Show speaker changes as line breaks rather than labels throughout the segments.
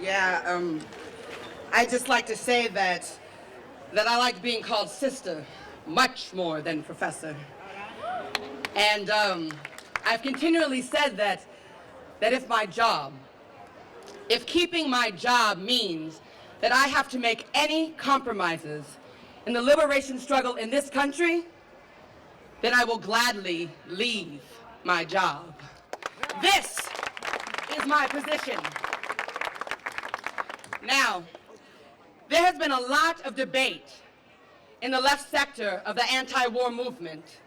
I just like to say that I like being called sister much more than professor. And I've continually said that if keeping my job means that I have to make any compromises in the liberation struggle in this country, then I will gladly leave my job. This is my position. Now, there has been a lot of debate in the left sector of the anti-war movement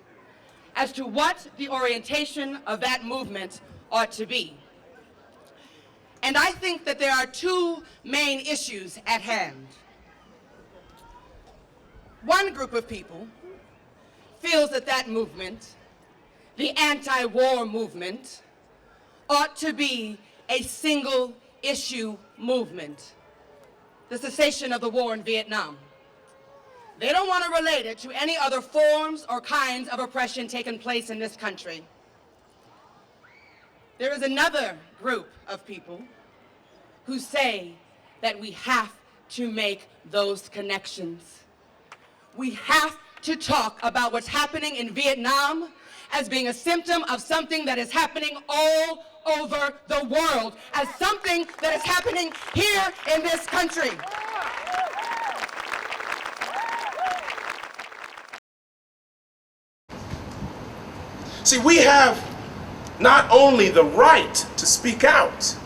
as to what the orientation of that movement ought to be. And I think that there are two main issues at hand. One group of people feels that that movement, the anti-war movement, ought to be a single issue movement, the cessation of the war in Vietnam. They don't want to relate it to any other forms or kinds of oppression taking place in this country. There is another group of people who say that we have to make those connections. We have to talk about what's happening in Vietnam as being a symptom of something that is happening all over the world, as something that is happening here in this country.
See, we have not only the right to speak out,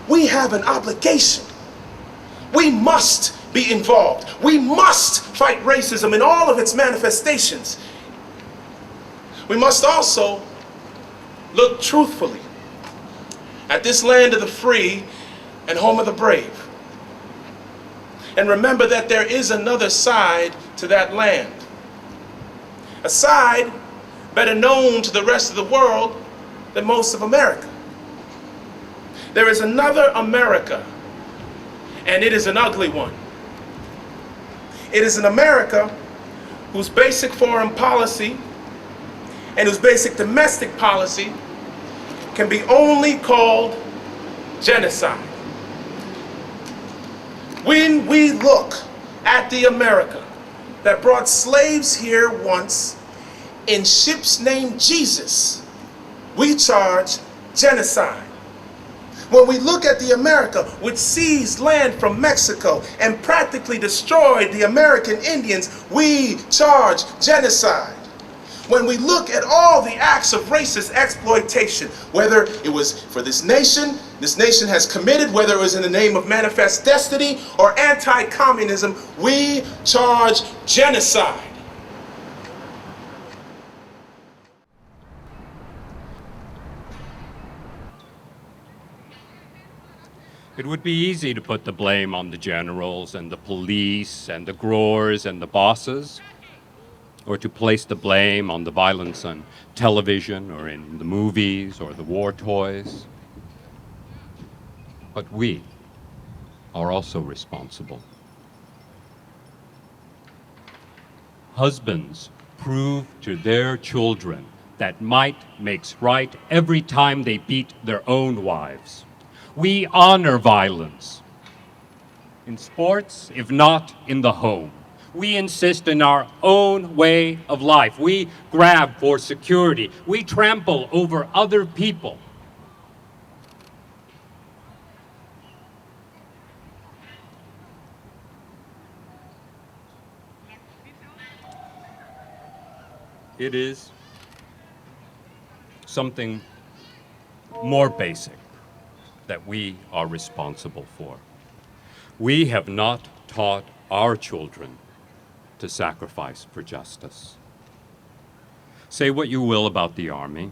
we have an obligation. We must be involved. We must fight racism in all of its manifestations. We must also look truthfully at this land of the free and home of the brave. And remember that there is another side to that land. A side better known to the rest of the world than most of America. There is another America, and it is an ugly one. It is an America whose basic foreign policy and whose basic domestic policy can be only called genocide. When we look at the America that brought slaves here once in ships named Jesus, we charge genocide. When we look at the America which seized land from Mexico and practically destroyed the American Indians, we charge genocide. When we look at all the acts of racist exploitation, whether it was for this nation has committed, whether it was in the name of manifest destiny or anti-communism, we charge genocide.
It would be easy to put the blame on the generals and the police and the growers and the bosses, or to place the blame on the violence on television or in the movies or the war toys. But we are also responsible. Husbands prove to their children that might makes right every time they beat their own wives. We honor violence. In sports, if not in the home. We insist in our own way of life. We grab for security. We trample over other people. It is something more basic that we are responsible for. We have not taught our children to sacrifice for justice. Say what you will about the Army.